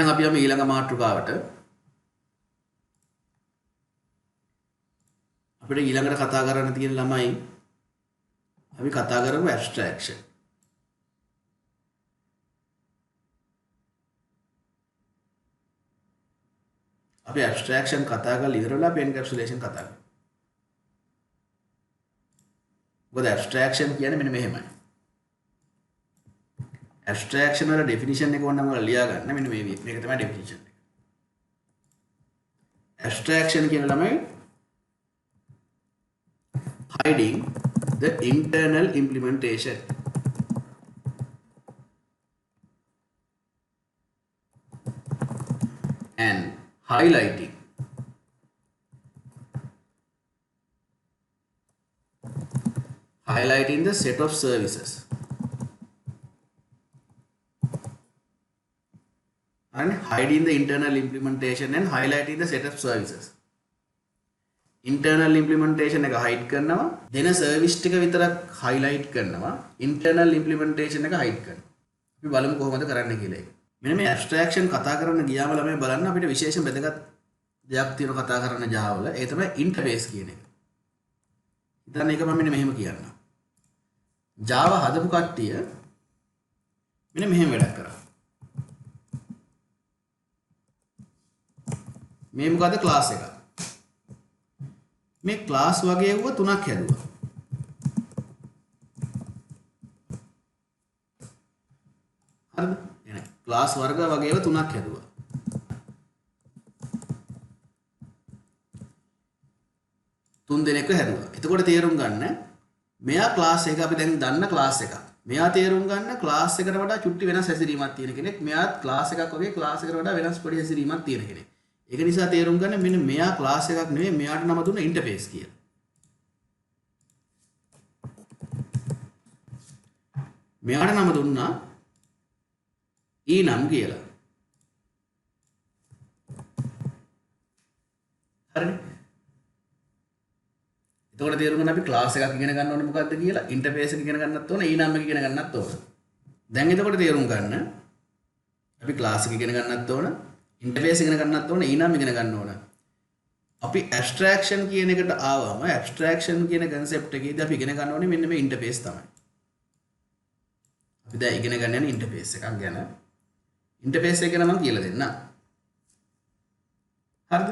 එහෙනම් අපි යමු ඊළඟ මාතෘකාවට. අපිට ඊළඟට කතා කරන්න තියෙන ළමයි අපි කතා කරමු abstraction. අපි abstraction කතා කරලා ඉවරලා අපි encapsulation කතා කරමු. මොකද abstraction කියන්නේ මෙන්න මෙහෙමයි. abstraction වල definition එක ඕනනම් ඔයාලා ලියා ගන්න. මෙන්න මේක තමයි definition එක. abstraction කියන ළමයි hiding the internal implementation and highlighting the set of services and hiding the internal implementation and highlighting the set of services. Internal implementation එක hide කරනවා, දෙන service ටික විතරක් highlight කරනවා, internal implementation එක hide කරනවා. අපි බලමු කොහොමද කරන්න කියලා ඒක. මෙන්න මේ abstraction කතා කරන්න ගියාම ළමයි බලන්න අපිට විශේෂ වැදගත් දෙයක් තියෙනවා කතා කරන්න Java වල. ඒ තමයි interface කියන එක. ඉතින් ඒක මම මෙන්න මෙහෙම කියන්නම්. Java හදපු කට්ටිය මෙන්න මෙහෙම වැඩක් කරා. මේ මොකද class එක. මේ class වගේ වුව තුනක් හැදුවා. හරිද? එහෙනම් class වර්ග වගේව තුනක් හැදුවා. තුන් දෙනෙක්ව හැදුවා. එතකොට තේරුම් ගන්න මෙයා class එක අපි දැන් දන්න class එකක්. මෙයා තේරුම් ගන්න class එකට වඩා චුට්ටි වෙනස් හැසිරීමක් තියෙන කෙනෙක්. මෙයාත් class එකක් වගේ class එකට වඩා වෙනස් පොඩි හැසිරීමක් තියෙන කෙනෙක්. ඒක නිසා තේරුම් ගන්න මෙන්න මෙයා class එකක් නෙවෙයි මෙයාට නම දුන්න interface කියලා. මෙයාට නම දුන්නා enum කියලා. හරිනේ. එතකොට තේරුම් ගන්න අපි class එකක් ඉගෙන ගන්න ඕනේ මොකද්ද කියලා, interface එක ඉගෙන ගන්නත් ඕනේ, enum එක ඉගෙන ගන්නත් ඕනේ. දැන් එතකොට තේරුම් ගන්න අපි class එක ඉගෙන ගන්නත් ඕනේ, interface ඉගෙන ගන්නත් ඕනේ, enum ඉගෙන ගන්න ඕනේ. අපි abstraction කියන එකට ආවම abstraction කියන concept එකේදී අපි ඉගෙන ගන්න ඕනේ මෙන්න මේ interface තමයි. අපි දැන් ඉගෙන ගන්න යන interface එකක් ගැන. interface එක ගැන මම කියලා දෙන්නම්. හරිද?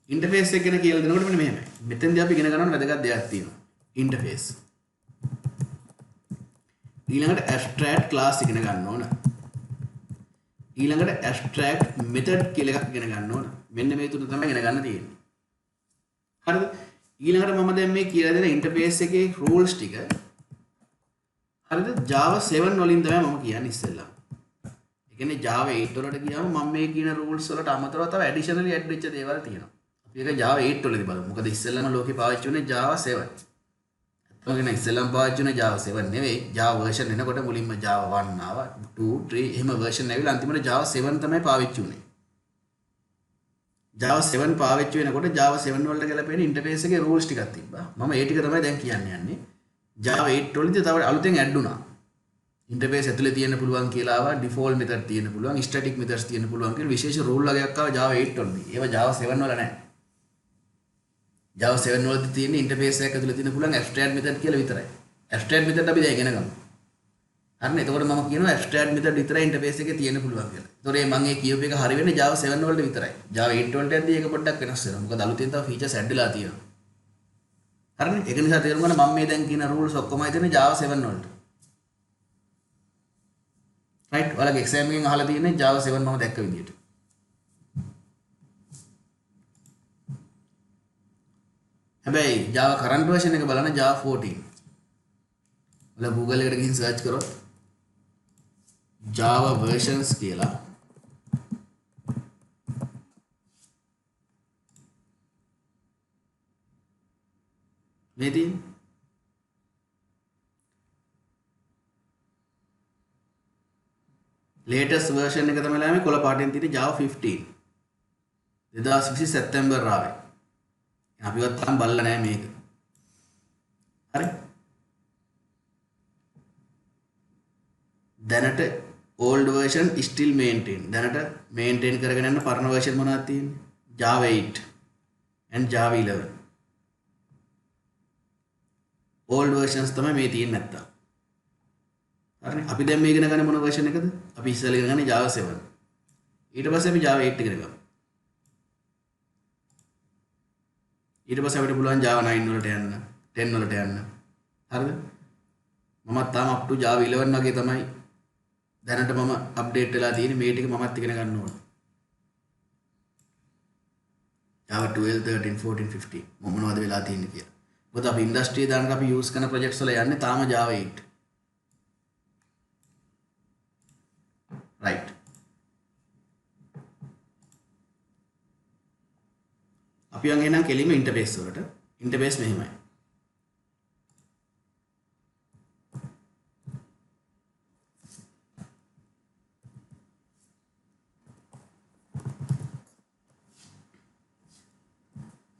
interface එක ගැන කියලා දෙනකොට මෙන්න මෙහෙමයි. මෙතෙන්දී අපි ඉගෙන ගන්න ඕන වැදගත් දෙයක් තියෙනවා. interface. ඊළඟට abstract class ඉගෙන ගන්න ඕන. ඊළඟට abstract method කියලා එකක් ඉගෙන ගන්න ඕන. මෙන්න මේ තුන තමයි ඉගෙන ගන්න තියෙන්නේ. හරිද? ඊළඟට මම දැන් මේ කියලා දෙන interface එකේ rules ටික හරිද? Java 7 වලින් තමයි මම කියන්නේ ඉස්සෙල්ලා. ඒ කියන්නේ Java 8 වලට ගියාම මම මේ කියන rules වලට අමතරව තව additionally add වෙච්ච දේවල් තියෙනවා. අපි ඒක Java 8 වලදී බලමු. මොකද ඉස්සෙල්ලාම ලෝකේ පාවිච්චි වුණේ Java 7. ඔයගෙන ඉස්සෙල්ලාම පාවිච්චි වුණේ Java 7 නෙවෙයි. Java version එනකොට මුලින්ම Java 1 ආවා, 2, 3 එහෙම version ඇවිල්ලා අන්තිමට Java 7 තමයි පාවිච්චි වුණේ. Java 7 පාවිච්චි වෙනකොට Java 7 වලට ගැලපෙන interface එකේ rules ටිකක් තිබ්බා. මම ඒ ටික තමයි දැන් කියන්න යන්නේ. Java 8 වලදී තව අලුතෙන් add වුණා. interface ඇතුලේ තියෙන්න පුළුවන් කියලා ආවා, default method තියෙන්න පුළුවන්, static methods තියෙන්න පුළුවන් කියලා විශේෂ rule වගේක් ආවා Java 8 වලදී. ඒවා Java 7 වල නැහැ. Java 7 වලදී තියෙන interface එක ඇතුලේ තියෙන්න පුළුවන් abstract method කියලා විතරයි. abstract method අපි දැන් ඉගෙන ගමු. හරිනේ. එතකොට මම කියනවා abstract method විතරයි interface එකේ තියෙන්න පුළුවන් කියලා. ඒතකොට මම මේ කියූප එක හරි වෙන්නේ Java 7 වලට විතරයි. Java 8 වලට යද්දී ඒක පොඩ්ඩක් වෙනස් වෙනවා. මොකද අලුතෙන් තව features add වෙලා තියෙනවා. හරිනේ. ඒක නිසා තේරුම් ගන්න මම මේ දැන් කියන rules ඔක්කොමයි තියෙන්නේ Java 7 වලට. right. ඔයාලගේ exam එකෙන් අහලා තියෙන්නේ Java 7 මම දැක්ක විදියට. හැබැයි Java current version එක බලන්න Java 14. ඔයාලා Google එකට ගිහින් search කරොත් Java versions කියලා මේ තියෙන latest version එක තමයි ළමයි කොළ පාටෙන් තියෙන Java 15 2020 සැප්තැම්බර් ආවේ. අපිවත් තාම බලලා නැහැ මේක. හරි. දැනට old version still maintain. දැනට maintain කරගෙන යන පරණ version මොනවද තියෙන්නේ? Java 8 and Java 11. old versions තමයි මේ තියෙන්නේ නැත්තම්. හරිනේ. අපි දැන් මේ ඉගෙන ගන්න මොන version එකද? අපි ඉස්සෙල්ලා ඉගෙන ගන්නේ Java 7. ඊට පස්සේ අපි Java 8 ඉගෙන ගමු. ඊට පස්සේ අපිට පුළුවන් Java 9 වලට යන්න, 10 වලට යන්න. හරිද? මමත් තාම up to Java 11 වගේ තමයි දැනට මම අප්ඩේට් වෙලා තියෙන්නේ. මේ ටික මමත් ඉගෙන ගන්න ඕන. Java 12, 13, 14, 15 මොනවද වෙලා තියෙන්නේ කියලා. මොකද අපි ඉන්ඩස්ට්‍රි දානට අපි යූස් කරන ප්‍රොජෙක්ට්ස් වල යන්නේ තාම Java 8. right. අපි යන් එනම් කෙලින්ම ඉන්ටර්ෆේස් වලට. ඉන්ටර්ෆේස් මෙහෙමයි.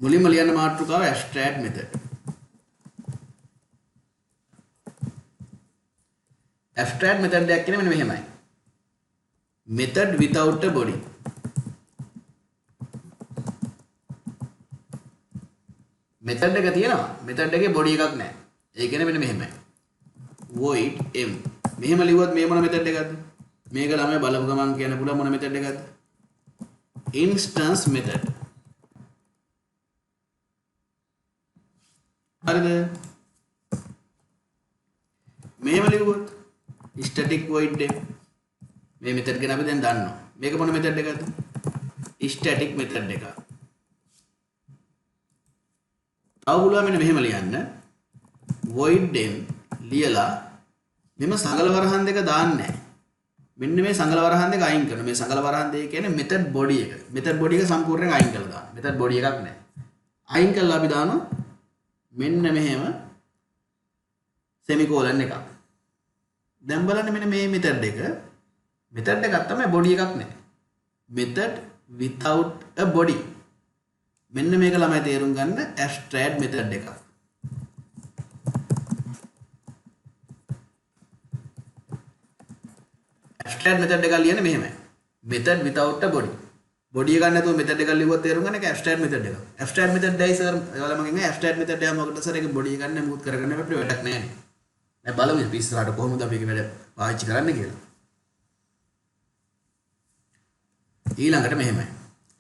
මුලින්ම ලියන්න මාතෘකාව abstract method. abstract method එකක් කියන්නේ මෙන්න මෙහෙමයි. method without a body. method එක තියෙනවා. method එකේ body එකක් නැහැ. ඒ කියන්නේ මෙන්න මෙහෙමයි. void m. මෙහෙම ලිව්වොත් මේ මොන method එකක්ද? මේක ළමයි බලපු ගමන් කියන්න පුළුවන් මොන method එකක්ද? instance method. හරිද? මෙහෙම ලිව්වොත් static void dem. මේ method ගැන අපි දැන් දන්නවා. මේක මොන method එකක්ද? static method එක. තව පුළුවන් මෙන්න මෙහෙම ලියන්න. void dem ලියලා මෙම සංගල වරහන් දෙක දාන්නේ නැහැ. මෙන්න මේ සංගල වරහන් දෙක අයින් කරනවා. මේ සංගල වරහන් දෙක කියන්නේ method body එක. method body එක සම්පූර්ණයෙන් අයින් කරලා දාන්න. method body එකක් නැහැ. අයින් කරලා අපි දානවා මෙන්න මෙහෙම semicolon එකක්. දැන් බලන්න මෙන්න මේ method එක. method එකක් තමයි body එකක් නැහැ. method without a body. මෙන්න මේක ළමයි තේරුම් ගන්න abstract method එකක්. abstract method එකක් ලියන්නේ මෙහෙමයි. method without a body. body එකක් නැතුව method එකක් ලියුවොත් තේරුම් ගන්න ඒක abstract method එකක්. abstract method එකයි සර් ඔයාලා මගෙන් abstract method එක මොකටද සර් ඒක body එකක් නැහැ මුත් කරගන්න අපිට වැඩක් නැහැ නේ. දැන් බලමු ඉස්සරහට කොහොමද අපි මේක වැඩ පාවිච්චි කරන්න කියලා. ඊළඟට මෙහෙමයි.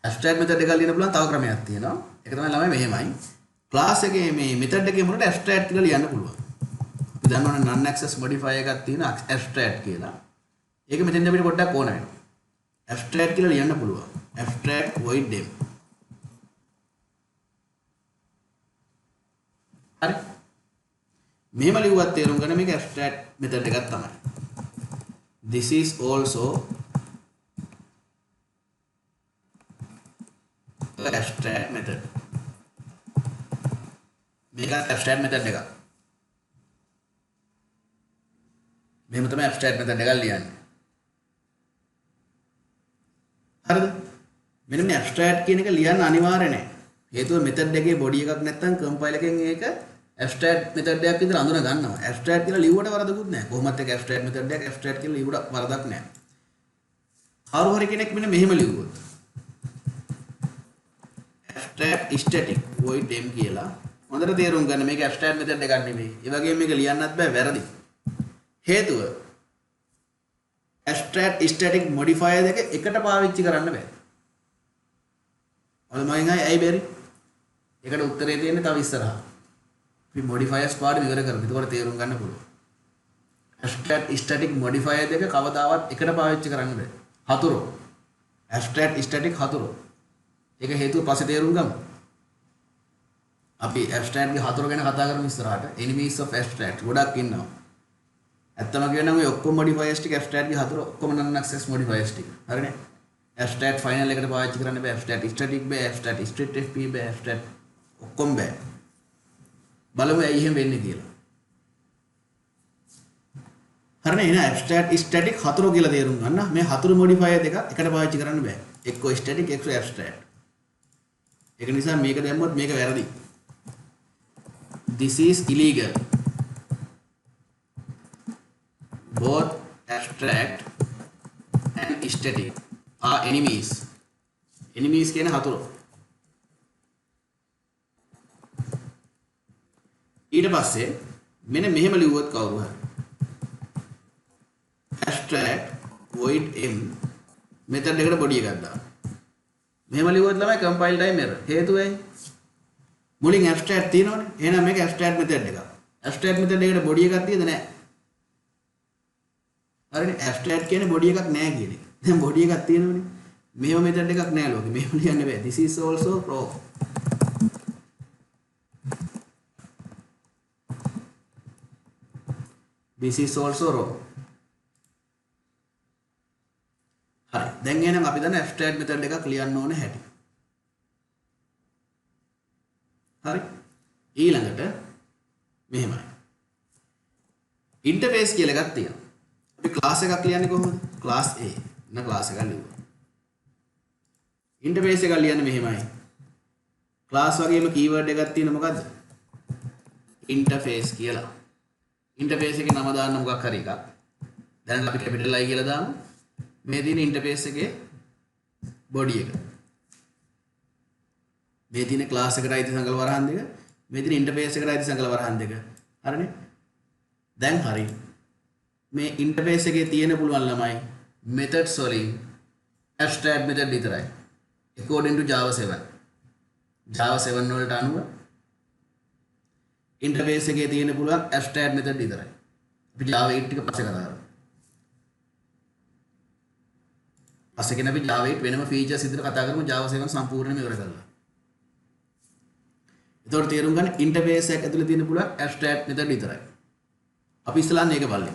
abstract method එකක් ලියන්න පුළුවන් තව ක්‍රමයක් තියෙනවා. ඒක තමයි ළමයි මෙහෙමයි. class එකේ මේ method එකේ මොනට abstract කියලා ලියන්න පුළුවන්. අපි දන්නවනේ non access modifier එකක් තියෙනවා abstract කියලා. ඒක මෙතෙන්ද අපිට පොඩ්ඩක් ඕන වෙනවා. abstract කියලා ලියන්න පුළුවන්. abstract void dem. හරි. මෙහෙම ලිව්වත් තේරුම් ගන්න මේක abstract method එකක් තමයි. This is also abstract method. මේක abstract method එකක්. මෙහෙම තමයි abstract method එකක් ලියන්නේ. හරිද? මෙන්න මේ abstract කියන එක ලියන්න අනිවාර්ය නැහැ. හේතුව method එකේ body එකක් නැත්නම් compile එකෙන් ඒක abstract method එකක් විතර අඳුන ගන්නවා. abstract කියලා ලියුවට වරදකුත් නැහැ. කොහොමත් ඒක abstract method එකක් abstract කියලා ලියුවට වරදක් නැහැ. කවුරු හරි කෙනෙක් මෙන්න මෙහෙම ලියුවොත් abstract static void dem කියලා හොඳට තේරුම් ගන්න මේක abstract method එකක් නෙමෙයි. ඒ වගේම මේක ලියන්නත් බෑ වැරදි. හේතුව abstract static modifier දෙක එකට පාවිච්චි කරන්න බෑ. ඔය මගෙන් ඇයි බැරි? ඒකට උත්තරේ තියෙන්නේ තව ඉස්සරහා. අපි modifiers පාඩම ඉවර කරමු. ඒකවල තේරුම් ගන්න පුළුවන්. abstract static modifier දෙක කවදාවත් එකට පාවිච්චි කරන්න බෑ. හතුරෝ. abstract static හතුරෝ. ඒක හේතුව පස්සේ තේරුම් ගමු. අපි abstract ගේ හතුරු ගැන කතා කරමු ඉස්සරහට. enemies of abstract ගොඩක් ඉන්නවා. ඇත්තම කියනනම් ඔය ඔක්කොම modifiers ටික abstract ගේ හතුරු ඔක්කොම non access modifiers ටික. හරිනේ? abstract final එකට පාවිච්චි කරන්න බෑ. abstract static බෑ. abstract straight fp බෑ. abstract ඔක්කොම බෑ. බලමු ඇයි එහෙම වෙන්නේ කියලා. හරිනේ? එහෙනම් abstract static හතුරු කියලා තේරුම් ගන්න. මේ හතුරු modifier දෙක එකට පාවිච්චි කරන්න බෑ. එක්ක static එක්ක abstract. ඒක නිසා මේක දැම්මොත් මේක වැරදි. This is illegal. Both abstract and static are enemies. Enemies කියන හතුරු. ඊට පස්සේ මෙන්න මෙහෙම ලිව්වොත් කවුරු හරි abstract void m method එකට body එකක් දාන්න. මෙහෙම ලිව්වොත් ළමයි compile time error. හේතුව ඇයි? මුලින් abstract තියෙනවනේ. එහෙනම් මේක abstract method එකක්. abstract method එකට body එකක් තියෙද නැහැ. හරිනේ abstract කියන්නේ body එකක් නැහැ කියන එක. දැන් body එකක් තියෙනවනේ. මෙහෙම method එකක් නැහැ ලෝකෙ. මෙහෙම ලියන්න බෑ. This is also pro. This is also wrong. හරි. දැන් එහෙනම් අපි දන්න abstract method එකක් ලියන්න ඕනේ හැටි. හරි. ඊළඟට මෙහෙමයි. interface කියලා එකක් තියෙනවා. අපි class එකක් ලියන්නේ කොහොමද? class A. න class එකක් ලියුවා. interface එකක් ලියන්නේ මෙහෙමයි. class වගේම keyword එකක් තියෙන මොකද්ද? interface කියලා. interface එකේ නම දාන්න මොකක් හරි එකක්. දැන් අපි capital I කියලා දාමු. මේ තියෙන interface එකේ body එක. මේ තියෙන class එකට අයිති සංකල්ප වරහන් දෙක. මේ තියෙන interface එකට අයිති සංකල්ප වරහන් දෙක. හරිනේ? දැන් හරි. මේ interface එකේ තියෙන පුළුවන් ළමයි methods වලින් abstract method විතරයි. according to Java 7. Java 7 වලට අනුව interface එකේ තියෙන පුළුවන් abstract method විතරයි. අපි Java 8 ටික පස්සේ කතා කරමු. පස්සේ කියන අපි Java 8 වෙනම features විතර කතා කරමු Java 7 සම්පූර්ණයෙන්ම ඉවර කරලා. ඒතකොට තේරුම් ගන්න interface එක ඇතුලේ තියෙන පුළුවන් abstract method විතරයි. අපි ඉස්සෙල්ලා මේක බලමු.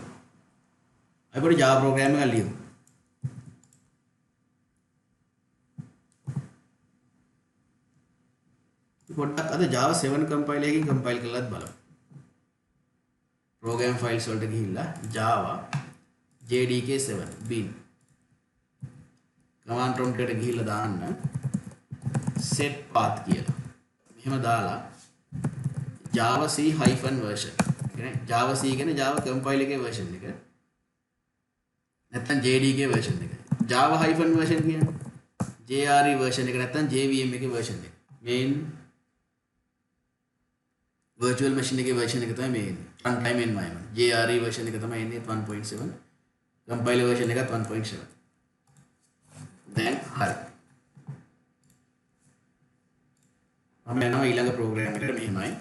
අපි පොඩි Java program එකක් ලියමු. පොඩ්ඩක් අද Java 7 compiler එකකින් compile කරලාත් බලමු. program files වලට ගිහිල්ලා Java JDK7 bin command prompt එකට ගිහිල්ලා දාන්න set path කියලා. මෙහෙම දාලා Java C hyphen version. කියන්නේ Java C කියන්නේ Java compiler එකේ version එක. නැත්නම් JDK version එක. Java hyphen version කියන්නේ JRE version එක නැත්නම් JVM එකේ version එක. main virtual machine එකේ version එක තමයි මේ runtime environment. JRE version එක තමයි එන්නේ 1.7. compiler version එකත් 1.7. දැන් හරි. මම යනවා ඊළඟ program එකට මෙහෙමයි.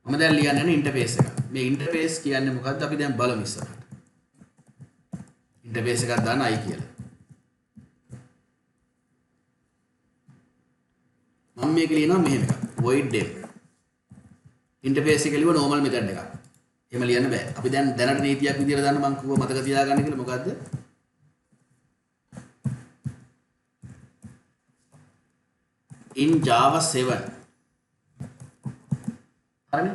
මම දැන් ලියන්නේ interface එක. මේ interface කියන්නේ මොකද්ද අපි දැන් බලමු ඉස්සරහට. interface එකක් දාන්න i කියලා. මම මේක ලියනවා මෙහෙම එකක්. void dem. interface එක ලියුව normal method එකක්. එහෙම ලියන්න බෑ. අපි දැන් දැනට නීතියක් විදියට දාන්න මම කිව්වා මතක තියාගන්න කියලා. මොකද්ද? in Java 7 හරිනේ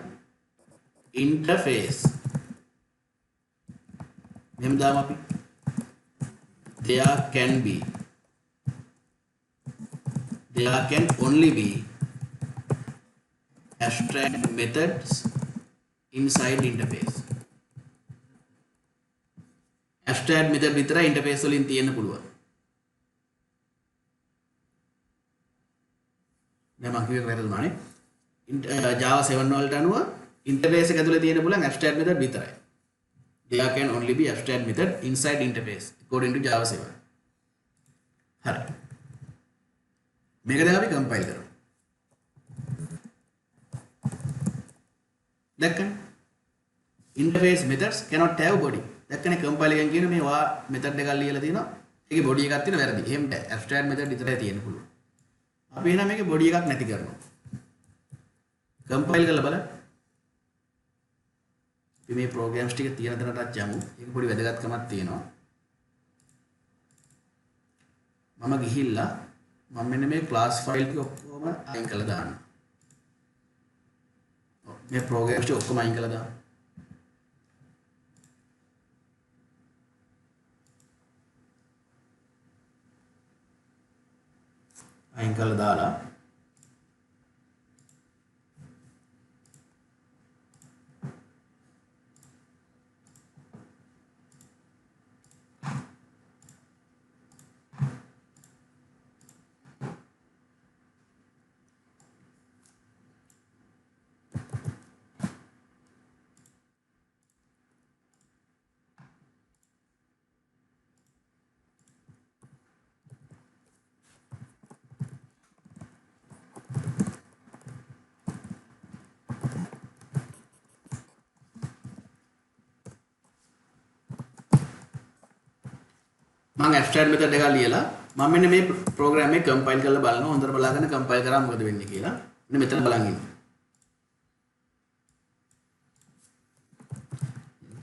interface මෙහෙම දාමු අපි there can only be abstract methods inside interface. abstract method විතරයි interface වලින් තියෙන්න පුළුවන්. දැන් මම කිව්වේ වැරදුනානේ. Java 7 වලට අනුව interface එක ඇතුලේ තියෙන පුළුවන් abstract method විතරයි. There can only be abstract method inside interface according to Java 7. හරි. මේක දැන් අපි compile කරමු. දැක්කනේ? interface methods cannot have body. දැක්කනේ compile එකෙන් කියන මේ වා method එකක් ලියලා තියෙනවා. ඒකේ body එකක් තියෙන වැරදි. එහෙම abstract method විතරයි තියෙන්න පුළුවන්. අපි එහෙනම් මේකේ body එකක් නැති කරනවා. compile කරලා බලන්න. අපි මේ programs ටික තියෙන තැනට යමු. ඒක පොඩි වැදගත්කමක් තියෙනවා. මම ගිහිල්ලා මම මෙන්න මේ class file ටික ඔක්කොම අයින් කරලා දානවා. මේ programs ටික ඔක්කොම අයින් කරලා දානවා. අයින් කරලා දාලා මම ඇබ්ස්ට්‍රැක්ට් මෙතඩ් එකක් ලියලා මම මෙන්න මේ ප්‍රෝග්‍රෑම් එක කම්පයිල් කරලා බලනවා හොඳට බලාගෙන කම්පයිල් කරා මොකද වෙන්නේ කියලා මෙන්න මෙතන බලන් ඉන්න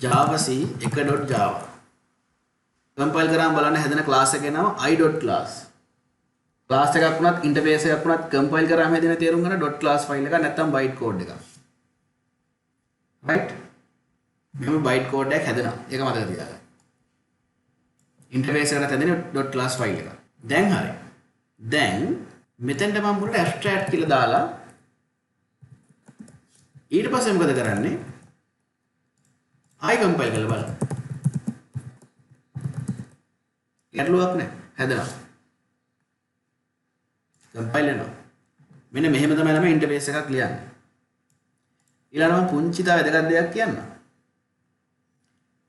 java c 1.java කම්පයිල් කරාම බලන්න හැදෙන ක්ලාස් එකේ නම i.class ක්ලාස් එකක් වුණත් ඉන්ටර්ෆේස් එකක් වුණත් කම්පයිල් කරාම හැදෙන තේරුම් ගන්න .class ෆයිල් එකක් නැත්නම් byte code එකක් right මෙහෙම byte code එකක් හැදෙනවා ඒක මතක තියාගන්න ඉන්ටර්ෆේස් එකට හැදෙන .class ෆයිල් එකක් දැන් හරි දැන් මෙතෙන්ට මම මුලට abstract කියලා දාලා ඊට පස්සේ මොකද කරන්නේ ආයි කම්පයිල් කරලා බලන්න ගැටලුවක් නැහැ හැදෙනවා කම්පයිල් වෙනවා මෙන්න මෙහෙම තමයි ළම ඉන්ටර්ෆේස් එකක් ලියන්නේ ඊළඟට මම පුංචි තා වැදගත් දෙයක් කියන්නම්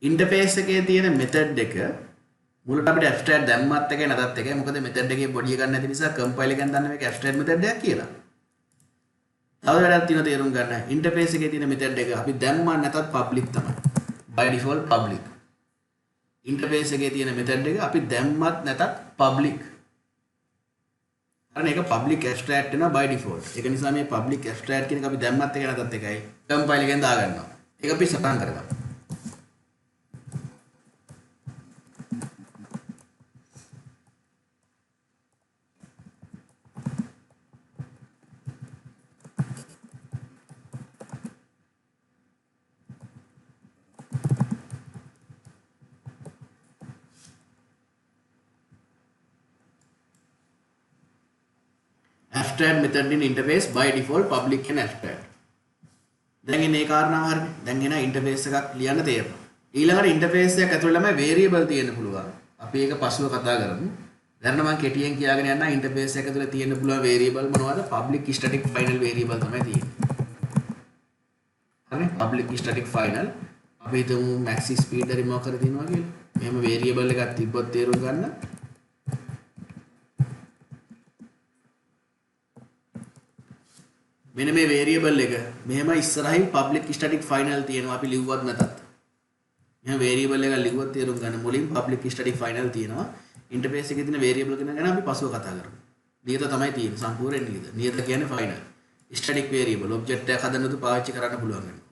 ඉන්ටර්ෆේස් එකේ තියෙන මෙතඩ් එක මුලට අපිට abstract දැම්මත් එකයි නැතත් එකයි මොකද මෙතඩ් එකේ බොඩි එකක් නැති නිසා කම්පයිල් එකෙන් දන්න මේක abstract මෙතඩ් එකක් කියලා. තව වැඩක් තියෙනවා තේරුම් ගන්න. ඉන්ටර්ෆේස් එකේ තියෙන මෙතඩ් එක අපි දැම්මත් නැතත් public තමයි. by default public. ඉන්ටර්ෆේස් එකේ තියෙන මෙතඩ් එක අපි දැම්මත් නැතත් public. අර මේක public abstract වෙනවා by default. ඒක නිසා මේ public abstract කියන එක අපි දැම්මත් එකයි නැතත් එකයි කම්පයිල් එකෙන් දාගන්නවා. ඒක අපි සටහන් කරගන්නවා. abstract method in interface by default public and abstract. දැන් ඉන්නේ ඒ කාරණාව හරිනේ. දැන් එන ඉන්ටර්ෆේස් එකක් ලියන්න තේරෙනවා. ඊළඟට ඉන්ටර්ෆේස් එක ඇතුළේ ළමයි variable තියෙන්න පුළුවන්. අපි ඒක පස්ව කතා කරමු. දැන් මම කෙටියෙන් කියාගෙන යන්න ඉන්ටර්ෆේස් එක ඇතුළේ තියෙන්න පුළුවන් variable මොනවද? public static final variable තමයි තියෙන්නේ. හරි? public static final අපි හිතමු max speed හරි මොකක් හරි තියෙනවා කියලා. මෙහෙම variable එකක් තිබ්බොත් තේරුම් ගන්න. මෙන්න මේ variable එක මෙහෙම ඉස්සරහින් public static final තියෙනවා අපි ලිව්වත් නැතත් මෙහෙම variable එක ලිව්වත් තේරුම් ගන්න මුලින් public static final තියෙනවා interface එකේ තියෙන variable ගැන අපි පස්ව කතා කරමු නියත තමයි තියෙන්නේ සම්පූර්ණ නියත කියන්නේ final static variable object එකක් හදන්නත් පාවිච්චි කරන්න පුළුවන් වෙනවා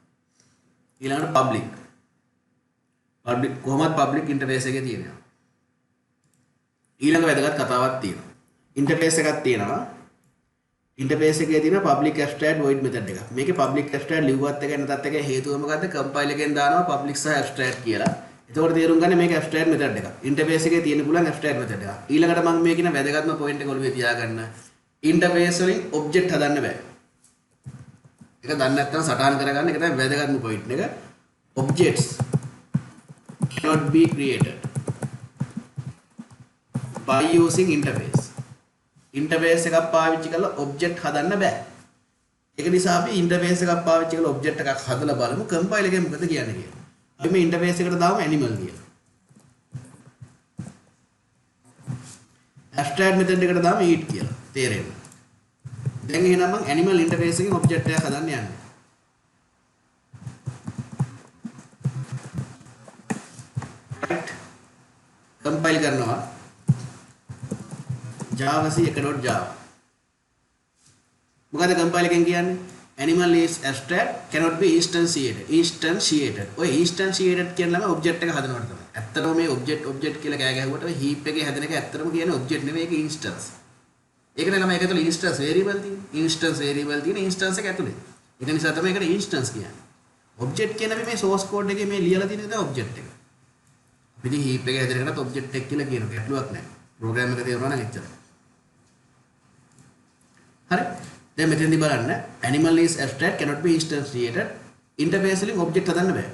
ඊළඟට public කොහොමද public interface එකේ තියෙනවා ඊළඟ වැදගත් කතාවක් තියෙනවා interface එකක් තියෙනවා ඉන්ටර්ෆේස් එකේ තියෙන public abstract void method එක. මේකේ public abstract ලිව්වත් එක නැතත් එක හේතුව මොකද්ද? compile එකෙන් දානවා public සහ abstract කියලා. එතකොට තේරුම් ගන්න මේක abstract method එකක්. ඉන්ටර්ෆේස් එකේ තියෙන පුළුවන් abstract method එකක්. ඊළඟට මම මේ කියන වැදගත්ම point එක ඔළුවේ තියාගන්න. ඉන්ටර්ෆේස් වලින් object හදන්න බෑ. ඒක දන්නේ නැත්නම් සටහන් කරගන්න ඒක තමයි වැදගත්ම point එක. Objects cannot be created by using interface. Interface එකක් පාවිච්චි කරලා ඔබ්ජෙක්ට් හදන්න බෑ. ඒක නිසා අපි ඉන්ටර්ෆේස් එකක් පාවිච්චි කරලා ඔබ්ජෙක්ට් එකක් හදලා බලමු කම්පයිල් එකෙන් මොකද කියන්නේ කියලා. අපි මේ ඉන්ටර්ෆේස් එකට දාමු animal කියලා. abstract method එකට දාමු eat කියලා. තේරෙන්නේ. දැන් එහෙනම් මම animal interface එකෙන් ඔබ්ජෙක්ට් එකක් හදන්න යන්නේ. right. කම්පයිල් කරනවා Java C 1.java. මොකද කම්පයිල් එකෙන් කියන්නේ? Animal is abstract cannot be instantiated. ඔය instantiated කියන ළම ඔබ්ජෙක්ට් එක හදනවට තමයි. ඇත්තටම මේ ඔබ්ජෙක්ට් කියලා කෑ ගැහුවට ඔය heap එකේ හැදෙන එක ඇත්තටම කියන්නේ ඔබ්ජෙක්ට් නෙවෙයි ඒක instance. ඒකනේ ළම ඒක ඇතුළේ instance variable තියෙන්නේ. instance එක ඇතුළේ. ඒක නිසා තමයි ඒකට instance කියන්නේ. ඔබ්ජෙක්ට් කියන අපි මේ source code එකේ මේ ලියලා තියෙන දේ ඔබ්ජෙක්ට් එක. අපි ඉතින් heap එකේ හැදෙන එකට ඔබ්ජෙක්ට් එක කියලා කියනවා. ගැටලුවක් නැහැ. ප්‍රෝග්‍රෑම් එක තේරුණා නම් එච්චරයි. හරි දැන් මෙතෙන්දී බලන්න animal is abstract cannot be instantiated interface වලින් object හදන්න බෑ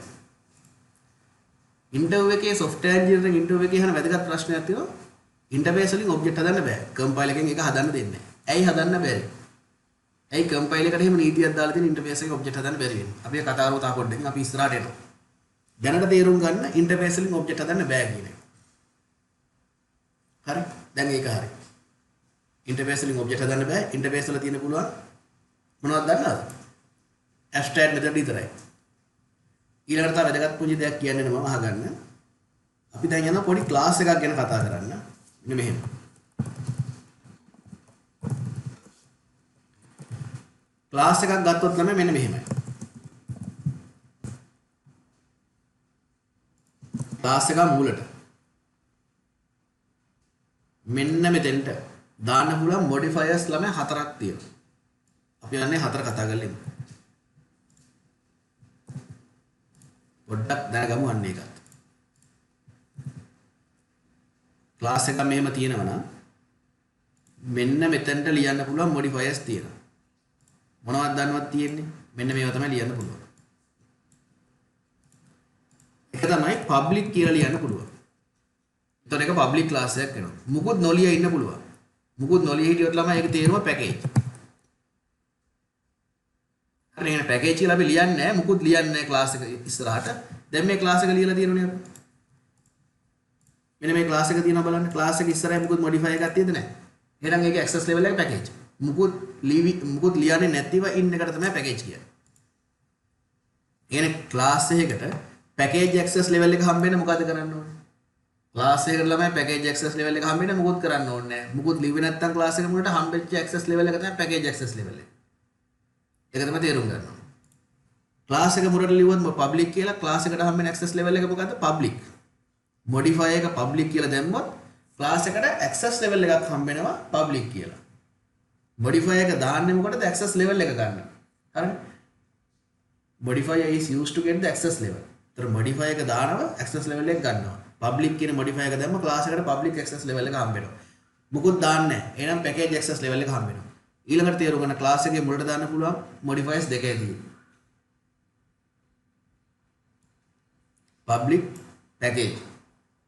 interview එකේ software engineering interview එකේ අහන වැදගත් ප්‍රශ්නයක් තියෙනවා interface වලින් object හදන්න බෑ compile එකෙන් ඒක හදන්න දෙන්නේ නැහැ ඇයි හදන්න බැරි ඇයි compile එකට එහෙම නීතියක් දාලා තියෙන interface එකේ object හදන්න බැරි වෙන්නේ අපි කතා කරමු තා පොඩ්ඩකින් අපි ඉස්සරහට එනවා දැනට තේරුම් ගන්න interface වලින් object හදන්න බෑ කියන එක හරි දැන් ඒක හරි interface වලින් object හදන්න බෑ interface වල තියෙන පුළුවන් මොනවද දන්නවද abstract method විතරයි ඊළඟට තව වැදගත් පුංචි දෙයක් කියන්නේ මම අහගන්න අපි දැන් යනවා පොඩි ක්ලාස් එකක් ගැන කතා කරන්න. මෙන්න මෙහෙම. ක්ලාස් එකක් ගත්තොත් ළමයි මෙන්න මෙහෙමයි. ක්ලාස් එක මූලට මෙන්න මෙතෙන්ට දාන්න පුළුවන් මොඩිෆයර්ස් ළමයි හතරක් තියෙනවා. අපි යන්නේ හතර කතා කරලා ඉමු. පොඩ්ඩක් දැනගමු අන්න ඒකත්. ක්ලාස් එක මෙහෙම තියෙනවා නම් මෙන්න මෙතෙන්ට ලියන්න පුළුවන් මොඩිෆයර්ස් තියෙනවා. මොනවද දන්නවත් තියෙන්නේ? මෙන්න මේවා තමයි ලියන්න පුළුවන්. එක තමයි පබ්ලික් කියලා ලියන්න පුළුවන්. එතකොට ඒක පබ්ලික් ක්ලාස් එකක් වෙනවා. මුකුත් නොලිය ඉන්න පුළුවන්. මුකුත් නොලිය හිටියොත් ළමයි ඒක තේරුම පැකේජ්. හරි එහෙනම් පැකේජ් කියලා අපි ලියන්නේ නැහැ. මුකුත් ලියන්නේ නැහැ ක්ලාස් එක ඉස්සරහට. දැන් මේ ක්ලාස් එක ලියලා තියෙනුනේ අපි. මෙන්න මේ ක්ලාස් එක තියෙනවා බලන්න. ක්ලාස් එක ඉස්සරහින් මුකුත් මොඩිෆයි එකක් තියෙද නැහැ. එහෙනම් ඒකේ ඇක්සස් ලෙවල් එක පැකේජ්. මුකුත් ලියන්නේ නැතිව ඉන්න එකට තමයි පැකේජ් කියන්නේ. කියන්නේ ක්ලාස් එකකට පැකේජ් ඇක්සස් ලෙවල් එක හම්බෙන්න මොකද කරන්න ඕනේ? ක්ලාස් එකකට ළමයි පැකේජ් ඇක්සස් ලෙවල් එක හම්බෙන්න මොකුත් කරන්න ඕනේ නැහැ. මුකුත් ලිව්වේ නැත්නම් ක්ලාස් එක මුලට හම්බෙච්ච ඇක්සස් ලෙවල් එක තමයි පැකේජ් ඇක්සස් ලෙවල් එක. ඒක තමයි තේරුම් ගන්න ඕනේ. ක්ලාස් එක මුලට ලිව්වොත් පබ්ලික් කියලා ක්ලාස් එකට හම්බෙන ඇක්සස් ලෙවල් එක මොකද්ද? පබ්ලික්. මොඩිෆයි එක පබ්ලික් කියලා දැම්මොත් ක්ලාස් එකට ඇක්සස් ලෙවල් එකක් හම්බෙනවා පබ්ලික් කියලා. මොඩිෆයි එක දාන්නේ මොකටද? ඇක්සස් ලෙවල් එක ගන්න. හරිද? modifier is used to get the access level. तर modifier එක දානවා access level එක ගන්නවා. public කියන modifier එක දැම්ම class එකට public access level එක හම්බ වෙනවා. මුකුත් දාන්නේ නැහැ. එහෙනම් package access level එක හම්බ වෙනවා. ඊළඟට තේරුම් ගන්න class එකේ මුලට දාන්න පුළුවන් modifiers දෙකයි. public package.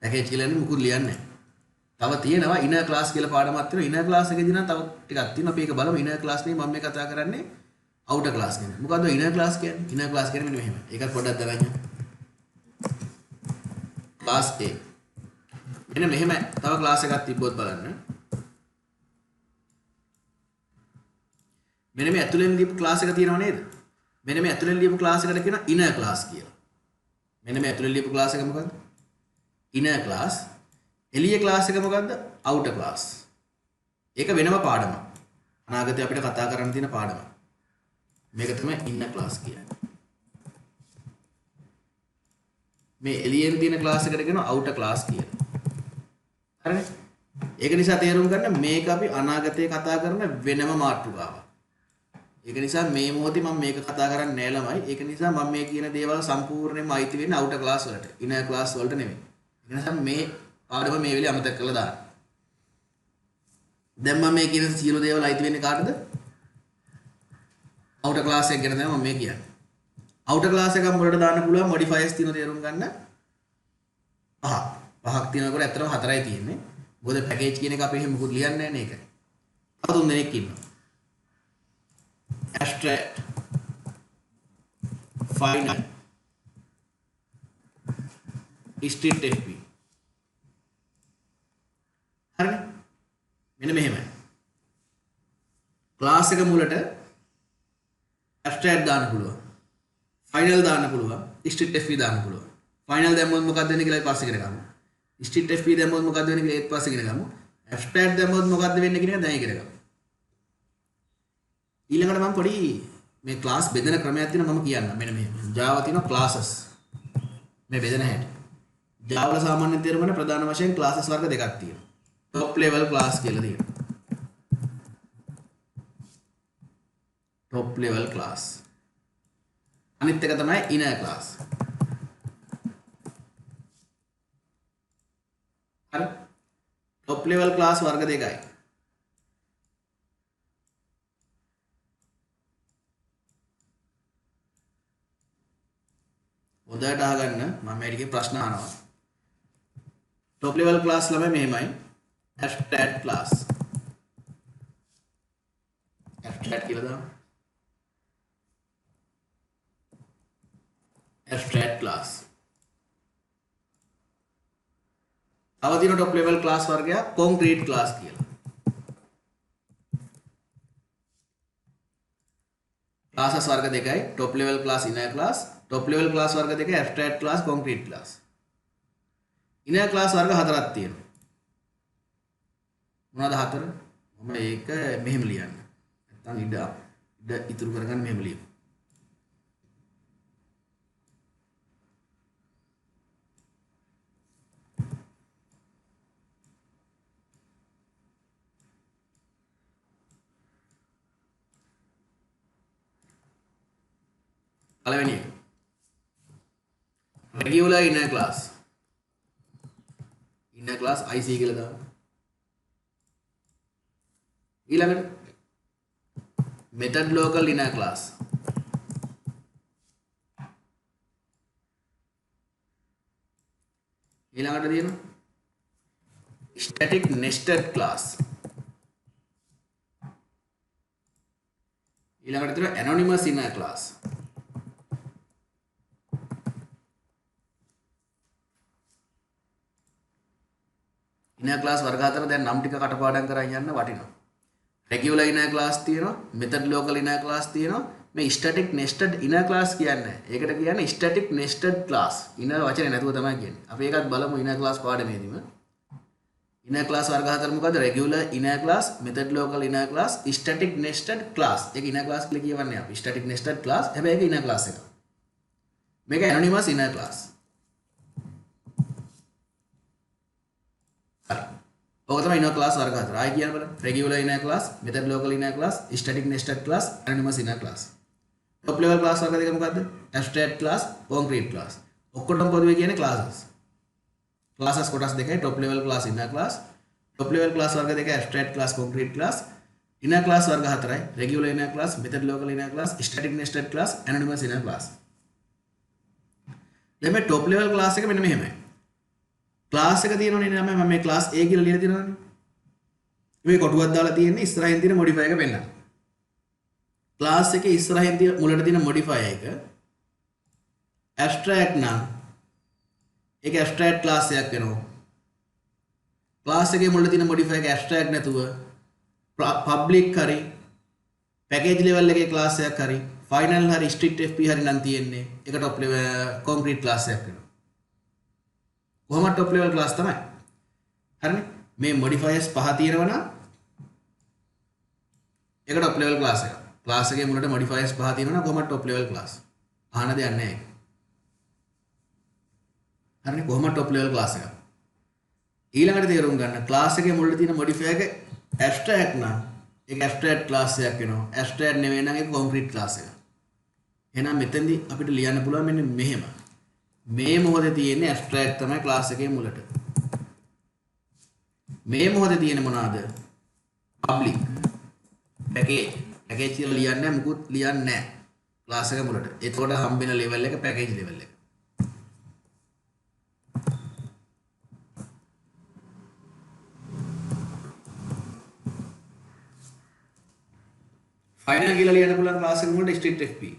package කියන්නේ මුකුත් ලියන්නේ නැහැ. තව තියෙනවා inner class කියලා පාඩමක් තියෙනවා. inner class එකේදී නම් තව ටිකක් තියෙනවා. අපි ඒක බලමු. inner class නේ මම මේ කතා කරන්නේ outer class කියන්නේ. මොකද්ද inner class කියන්නේ? inner class කියන්නේ මෙන්න මෙහෙම. ඒකත් පොඩ්ඩක් දාගන්න. class A. මෙන්න මෙහෙම තව class එකක් තිබ්බොත් බලන්න. මෙන්න මේ ඇතුලෙන් ලියපු class එක තියෙනව නේද? මෙන්න මේ ඇතුලෙන් ලියපු class එකට කියනවා inner class කියලා. මෙන්න මේ ඇතුලෙන් ලියපු class එක මොකද්ද? inner class. එළිය class එක මොකද්ද? outer class. ඒක වෙනම පාඩමක්. අනාගතේ අපිට කතා කරන්න තියෙන පාඩමක්. මේක තමයි inner class කියන්නේ. මේ එළියෙන් තියෙන class එකට කියනවා outer class කියලා. හරිනේ? ඒක නිසා තේරුම් ගන්න මේක අපි අනාගතේ කතා කරන වෙනම මාතෘකාවක්. ඒක නිසා මේ මොහොතේ මම මේක කතා කරන්නේ නෑ ළමයි. ඒක නිසා මම මේ කියන දේවල් සම්පූර්ණයෙන්ම අයිති වෙන්නේ outer class වලට. inner class වලට නෙමෙයි. ඒ නිසා මේ පාඩම මේ වෙලේ අමතක කරලා දාන්න. දැන් මම මේ කියන සියලු දේවල් අයිති වෙන්නේ කාටද? outer class එක ගැන තමයි මම මේ කියන්නේ. outer class එකක් මුලට දාන්න පුළුවන් modifiers තියෙනවා තේරුම් ගන්න. පහක් තියෙනකොට ඇත්තටම හතරයි තියෙන්නේ. මොකද package කියන එක අපි එහෙම මොකුත් ලියන්නේ නැහැ නේ ඒකයි. තව තුන් දෙනෙක් ඉන්නවා. abstract, final, strict FP. හරිනේ? මෙන්න මෙහෙමයි. class එක මුලට abstract දාන්න පුළුවන්. final දාන්න පුළුවන්. strict FP දාන්න පුළුවන්. final දැම්මොත් මොකක්ද වෙන්නේ කියලා ඊපස්සේ ඉගෙන ගමු. strict FP දැම්මොත් මොකක්ද වෙන්නේ කියලා ඊපස්සේ ඉගෙන ගමු. abstract දැම්මොත් මොකක්ද වෙන්නේ කියන එක දැන් ඉගෙන ගමු. ඊළඟට මම පොඩි මේ class බෙදෙන ක්‍රමයක් තියෙනවා මම කියන්නම්. මෙන්න මේ Java තියෙනවා classes. මේ බෙදෙන හැටි. Java වල සාමාන්‍යයෙන් තේරුම් ගන්න ප්‍රධාන වශයෙන් classes වර්ග දෙකක් තියෙනවා. top level class කියලා තියෙනවා. top level class. අනිත් එක තමයි inner class. හරි? top level class වර්ග දෙකයි. හොඳට අහගන්න මම මේකේ ප්‍රශ්න අහනවා. top level class ළමයි මෙහෙමයි. abstract class. abstract කියලා දාමු. abstract class. තව තියෙන top level class වර්ගයක් concrete class කියලා. classes වර්ග දෙකයි top level class inner class. top level class වර්ග දෙකයි abstract class concrete class. Inner class වර්ග හතරක් තියෙනවා. මොනවද හතර? මම ඒක මෙහෙම ලියන්න. නැත්නම් ඉඩ ඉතුරු කරගන්න මෙහෙම ලියමු. පළවෙනි එක regular inner class IC කියලා දාන්න. ඊළඟට method local inner class ඊළඟට තියෙනවා static nested class ඊළඟට තියෙනවා anonymous inner class inner class වර්ග හතර දැන් නම් ටික කටපාඩම් කරන් යන්න වටිනවා. regular inner class තියෙනවා, method local inner class තියෙනවා. මේ static nested inner class කියන්නේ. ඒකට කියන්නේ static nested class. inner වචනේ නැතුව තමයි කියන්නේ. අපි ඒකත් බලමු inner class පාඩමේදීම. inner class වර්ග හතර මොකද්ද? regular inner class, method local inner class, static nested class. ඒක inner class කියලා කියවන්නේ අපි. static nested class. හැබැයි ඒක inner class එක. මේක anonymous inner class. ඔක තමයි inner class වර්ග හතර. ආයි කියන්න බලන්න. regular inner class, method local inner class, static nested class, anonymous inner class. top level class වර්ග දෙක මොකද්ද? abstract class, concrete class. ඔක්කොටම පොදුවේ කියන්නේ classes. classes කොටස් දෙකයි top level class, inner class. top level class වර්ග දෙක abstract class, concrete class. inner class වර්ග හතරයි. regular inner class, method local inner class, static nested class, anonymous inner class. දැන් මේ top level class එක මෙන්න මෙහෙමයි. ක්ලාස් එක තියෙනවනේ නම මම මේ ක්ලාස් A කියලා ලියලා තියෙනවනේ. මේ කොටුවක් දාලා තියෙන්නේ ඉස්සරහින් තියෙන මොඩිෆයි එක පෙන්නන්න. ක්ලාස් එකේ ඉස්සරහින් තියෙන මුලට තියෙන මොඩිෆයි එක abstract නම් ඒක abstract ක්ලාස් එකක් වෙනවා. ක්ලාස් එකේ මුලට තියෙන මොඩිෆයි එක abstract නැතුව public හරි package level එකේ ක්ලාස් එකක් හරි final හරි strict FP හරි නම් තියෙන්නේ ඒක top level concrete ක්ලාස් එකක් වෙනවා. කොහොමද top level class තමයි. හරිනේ. මේ modifiers පහ තියෙනවා නම් ඒක top level class එක. class එකේ මුලට modifiers පහ තියෙනවා නම් කොහොමද top level class. අහන්න දෙයක් නැහැ. හරිනේ කොහොමද top level class එක. ඊළඟට තේරුම් ගන්න class එකේ මුලට තියෙන modifier එක abstract නම් ඒක abstract class එකක් වෙනවා. abstract නෙවෙයි නම් ඒක concrete class එක. එහෙනම් මෙතෙන්දී අපිට ලියන්න පුළුවන් මෙන්න මෙහෙම. මේ මොහොතේ තියෙන්නේ abstract තමයි class එකේ මුලට. මේ මොහොතේ තියෙන්නේ මොනවාද? public package කියලා ලියන්නේ මුකුත් ලියන්නේ නැහැ class එක මුලට. එතකොට හම්බෙන level එක package level එක. final කියලා ලියන්න පුළුවන් class එක මුලට strict FP.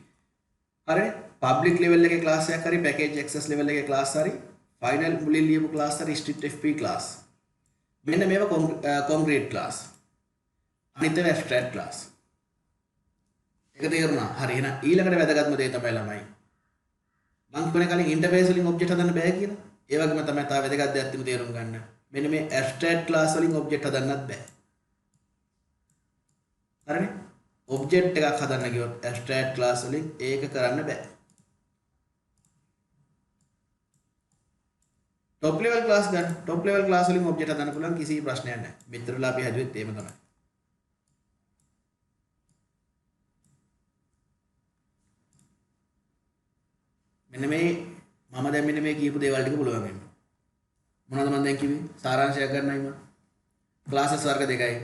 හරිනේ? public level එකේ class එකක් හරි package access level එකේ class හරි final මුලින් ලියපු class හරි strict FP class මෙන්න මේවා concrete class අනිත් ඒවා abstract class ඒක තේරුණා හරි එහෙනම් ඊළඟට වැදගත්ම දේ තමයි ළමයි මම කියන්නේ කලින් interface වලින් object හදන්න බෑ කියලා ඒ වගේම තමයි තා වැදගත් දෙයක් තියෙන තේරුම් ගන්න මෙන්න මේ abstract class වලින් object හදන්නත් බෑ හරිනේ object එකක් හදන්න ගියොත් abstract class වලින් ඒක කරන්න බෑ top level class ගන්න top level class වලින් object හදන්න පුළුවන් කිසි ප්‍රශ්නයක් නැහැ. මෙතරලා අපි හදුවෙත් එහෙම තමයි. මෙන්න මේ මම දැන් මෙන්න මේ කියපු දේවල් ටික පුළුවන් වෙනවා. මොනවද මම දැන් කිව්වේ? සාරාංශයක් ගන්නයි මම. classes වර්ග දෙකයි.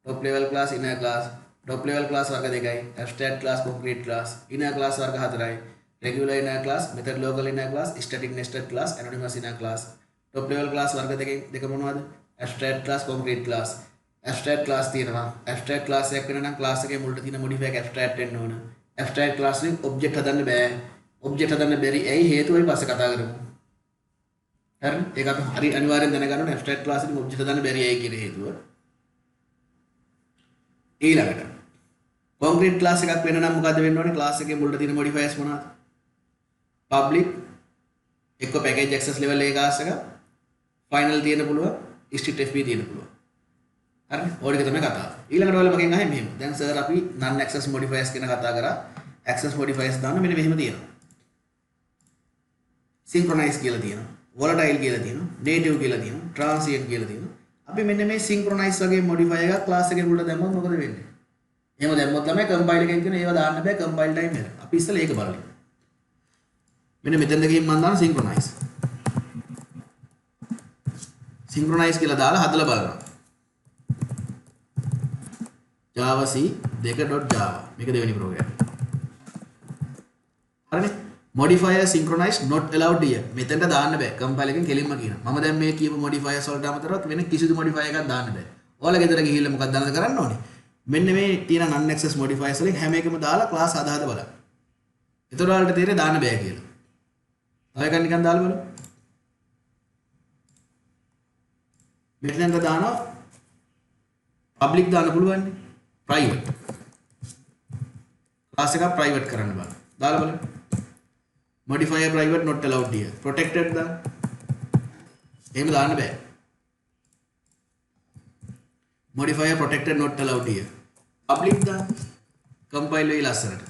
top level class inner class. top level class වර්ග දෙකයි. abstract class concrete class. inner class වර්ග හතරයි. regular inner class, method local inner class, static nested class, anonymous inner class. top level class වර්ග දෙක මොනවද? abstract class, concrete class. abstract class තියෙනවා. abstract class එකක් වෙන නම් class එකේ මුලට තියෙන modify එක abstract වෙන්න ඕන. abstract class වලින් object හදන්න බෑ. object හදන්න බැරි ඇයි හේතුව අපි පස්සේ කතා කරමු. හරි? ඒක අපි හරි අනිවාර්යෙන් දැනගන්න ඕනේ abstract class වලින් object හදන්න බැරි ඇයි කියන හේතුව. ඊළඟට concrete class එකක් වෙන නම් මොකද්ද වෙන්න ඕනේ? class එකේ මුලට තියෙන modifiers මොනවද? public එක්ක package access level එකේ class එක ෆයිනල් තියෙන පුළුවන් ස්ට්‍රික්ට් FP තියෙන පුළුවන්. හරිනේ. ඕක තමයි කතාව. ඊළඟට ඔයාලා මගෙන් අහන්නේ මෙහෙම. දැන් සර් අපි non access modifiers ගැන කතා කරා. access modifiers දාන්න මෙන්න මෙහෙම තියෙනවා. synchronize කියලා තියෙනවා. volatile කියලා තියෙනවා. native කියලා තියෙනවා. transient කියලා තියෙනවා. අපි මෙන්න මේ synchronize වගේ modifier එකක් class එකේ මුලට දැම්මොත් මොකද වෙන්නේ? එහෙම දැම්මොත් ළමයි compile එකෙන් කියන ඒවා දාන්න බෑ compile time එක. අපි ඉස්සෙල්ලා ඒක බලමු. මෙන්න මෙතෙන්ද ගිහින් මම දාන synchronize. synchronize කියලා දාලා හදලා බලනවා. Java C 2.java මේක දෙවෙනි ප්‍රෝග්‍රෑම්. හරිනේ. modifier synchronize not allowed here. මෙතෙන්ට දාන්න බෑ. compile එකෙන් කෙලින්ම කියනවා. මම දැන් මේ කියපු modifiers වලට අමතරව වෙන කිසිදු modifier එකක් දාන්න බෑ. ඔයාලා ගෙදර ගිහිල්ලා මොකක්ද දාන්නද කරන්න ඕනේ? මෙන්න මේ තියෙන non access modifiers වලින් හැම එකම දාලා class හදා බලන්න. එතකොට ඔයාලට තේරෙන්නේ දාන්න බෑ කියලා. තව එකක් නිකන් දාලා බලමු. මෙතෙන්ට දානවා public දාන්න පුළුවන් නේ. private class එක private කරන්න බලන්න. දාලා බලන්න. modifier private not allowed here. protected දාන්න. එහෙම දාන්න බෑ. modifier protected not allowed here. public දාන්න. compile වෙයි ලස්සනට.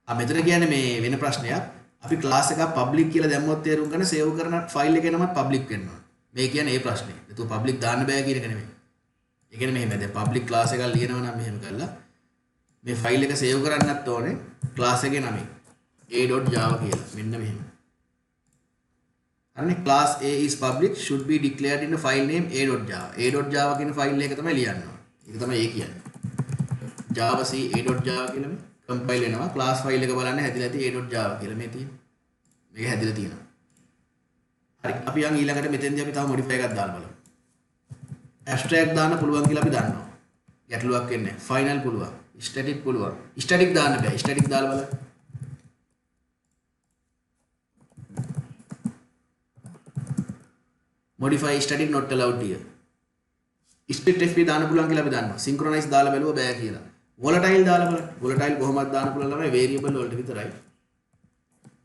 මෙතන කියන්නේ මේ වෙන ප්‍රශ්නයක්. අපි ක්ලාස් එකක් පබ්ලික් කියලා දැම්මොත් තේරුම් ගන්න සේව් කරන ෆයිල් එකේ නමත් පබ්ලික් වෙන්න ඕන. මේ කියන්නේ ඒ ප්‍රශ්නේ. ඒක පබ්ලික් දාන්න බෑ කියන එක නෙමෙයි. ඒ කියන්නේ මෙහෙම දැන් පබ්ලික් ක්ලාස් එකක් ලියනවා නම් මෙහෙම කරලා මේ ෆයිල් එක සේව් කරන්නත් ඕනේ ක්ලාස් එකේ නමෙන් a.java කියලා. මෙන්න මෙහෙම. හරිනේ class A is public should be declared in the file name a.java. a.java කියන ෆයිල් එක තමයි ලියන්න ඕනේ. ඒක තමයි ඒ කියන්නේ. java c a.java කියලා මේ compile වෙනවා class file එක බලන්න හැදිලා තියෙන්නේ a.java කියලා මේ තියෙන්නේ. මේක හැදිලා තියෙනවා. හරි අපි යන් ඊළඟට මෙතෙන්දී අපි තව modify එකක් දාන්න බලමු. abstract දාන්න පුළුවන් කියලා අපි දන්නවා. ගැටලුවක් වෙන්නේ නැහැ. final පුළුවන්. static පුළුවන්. static දාන්න බෑ. static දාලා බලන්න. modify static not allowed here. strict FP දාන්න පුළුවන් කියලා අපි දන්නවා. synchronize දාලා බැලුවා බෑ කියලා. volatile දාලා බලන්න. volatile කොහොමද දාන්න පුළුවන් ළමයි variable වලට විතරයි.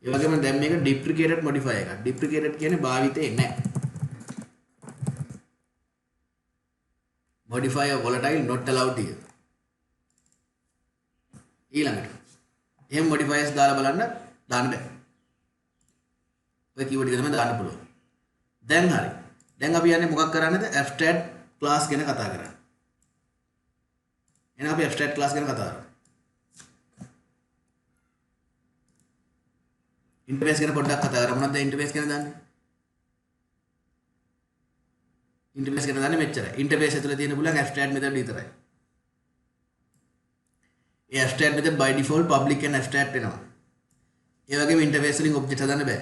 ඒ වගේම දැන් මේක deprecated modifier එකක්. deprecated කියන්නේ භාවිතේ නැහැ. modifier volatile not allowed here. ඊළඟට එහෙම modifiers දාලා බලන්න දාන්න බෑ. ඔය කීවර්ඩ් එක තමයි දාන්න පුළුවන්. දැන් හරි. දැන් අපි යන්නේ මොකක් කරන්නද? abstract class ගැන කතා කරන්න. එහෙනම් අපි abstract class ගැන කතා කරමු. interface ගැන පොඩ්ඩක් කතා කරමු. මොනවද interface ගැන දන්නේ? interface ගැන දන්නේ මෙච්චරයි. interface ඇතුලේ තියෙන පුළුවන් abstract method විතරයි. ඒ abstract method by default public and abstract වෙනවා. ඒ වගේම interface වලින් object හදන්න බෑ.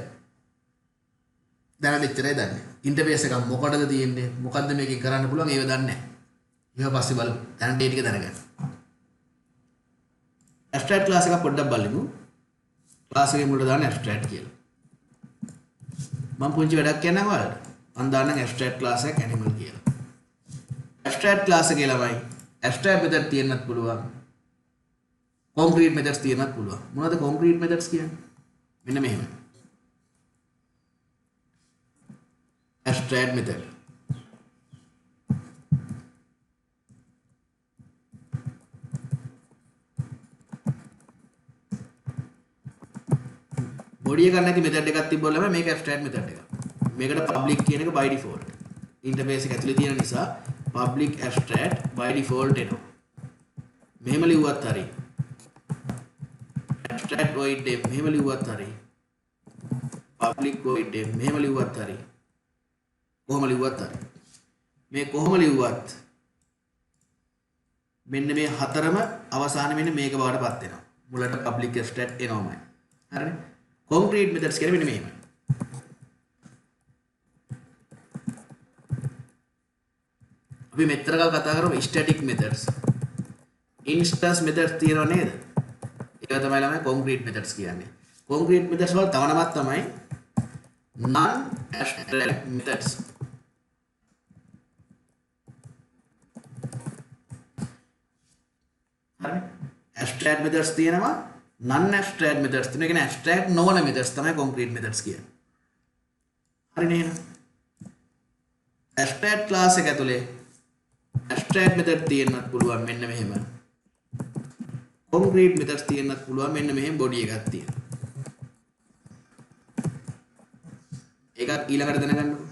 දැන් මෙච්චරයි දන්නේ. interface එක මොකටද තියෙන්නේ? මොකද්ද මේකෙන් කරන්න පුළුවන්? ඒව දන්නේ නැහැ. ඊට පස්සේ බලමු. දැන් මේ ටික දැනගන්න. abstract class එක පොඩ්ඩක් බලමු. class එකේ මුලට දාන්න abstract කියලා. මම පුංචි වැඩක් කියන්නම් ඔයාලට. මම දාන්නම් abstract class එක animal කියලා. abstract class එකේ ළමයි abstract method තියෙන්නත් පුළුවන්. concrete methods තියෙන්නත් පුළුවන්. මොනවද concrete methods කියන්නේ? මෙන්න මෙහෙම. abstract method body එක නැති method එකක් තිබ්බොත් මේක abstract method එකක්. මේකට public කියන එක by default. interface එක ඇතුලේ තියෙන නිසා public abstract by default එනවා. මෙහෙම ලිව්වත් හරි. abstract void මෙහෙම ලිව්වත් හරි. public void මෙහෙම ලිව්වත් හරි. කොහොම ලිව්වත් හරි. මේ කොහොම ලිව්වත් මෙන්න මේ හතරම අවසාන මෙන්න මේක බවටපත් වෙනවා. මුලට public abstract එනවමයි. හරිනේ. concrete methods කියන්නේ මෙන්න මෙහෙමයි. අපි මෙතර කල් කතා කරමු static methods. instance methods තියෙනව නේද? ඒක තමයි ළමයි concrete methods කියන්නේ. concrete methods වල තව නමක් තමයි non abstract methods. හරි. abstract methods තියෙනවා non abstract methods තියෙනවා. ඒ කියන්නේ abstract නොවන methods තමයි concrete methods කියන්නේ. හරිනේ එහෙනම්. abstract class එක ඇතුලේ abstract method තියෙන්නත් පුළුවන් මෙන්න මෙහෙම. concrete methods තියෙන්නත් පුළුවන් මෙන්න මෙහෙම body එකක් තියෙනවා. ඒකත් ඊළඟට දැනගන්නකො.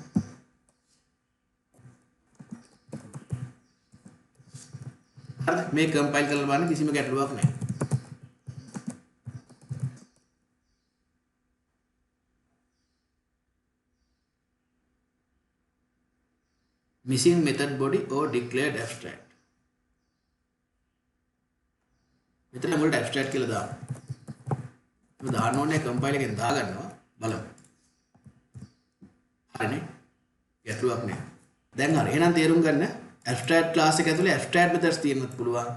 හරිද? මේ කම්පයිල් කරලා බලන්න කිසිම ගැටලුවක් නැහැ. missing method body or declared abstract. මෙතන මුලට abstract කියලා දාන්න. ඒක දාන්න ඕනේ කම්පයිල් එකෙන් දාගන්නවා බලමු. හරිනේ? ගැටලුවක් නැහැ. දැන් හරි. එහෙනම් තේරුම් ගන්න abstract class එක ඇතුලේ abstract methods තියෙන්නත් පුළුවන්.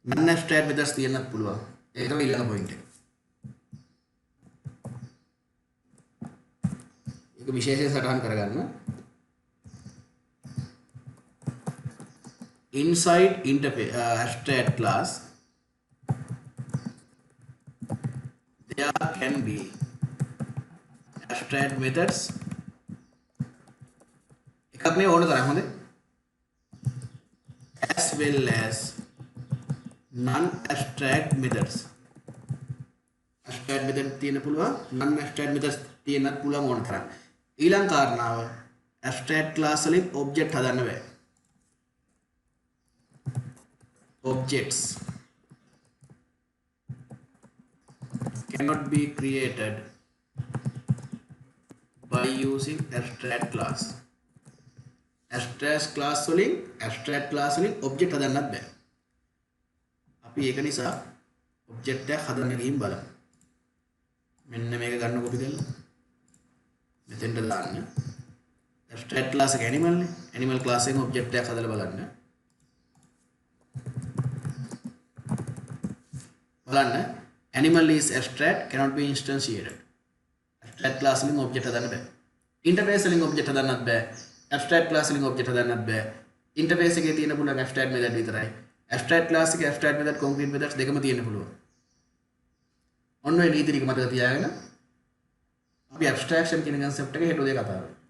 non abstract methods තියෙන්නත් පුළුවන්. ඒක තමයි ඊළඟ point එක. ඒක විශේෂයෙන් සටහන් කරගන්න. Inside interface abstract class there can be abstract methods එකක් මේ ඕන තරම් හොඳේ as well as non abstract methods abstract method තියෙන පුළුවන් non abstract methods තියෙන්නත් පුළුවන් ඕන තරම් ඊළඟ කාරණාව abstract class වලින් object හදන්න බෑ objects cannot be created by using abstract class. abstract class වලින් object හදන්නත් බෑ. අපි ඒක නිසා object එකක් හදන්න ගිහින් බලමු. මෙන්න මේක ගන්න කොපි කරලා මෙතෙන්ට දාන්න. abstract class එක animal නේ. animal class එකෙන් object එකක් හදලා බලන්න. බලන්න animal is abstract cannot be instantiated. abstract class වලින් object හදන්න බෑ. interface වලින් object හදන්නත් බෑ. abstract class වලින් object හදන්නත් බෑ. interface එකේ තියෙන පුළුවන් abstract method විතරයි. abstract class එකේ abstract method concrete methods දෙකම තියෙන්න පුළුවන්. ඔන්න ඔය නීති ටික මතක තියාගෙන අපි abstraction කියන concept එක හෙට උදේ කතා කරමු.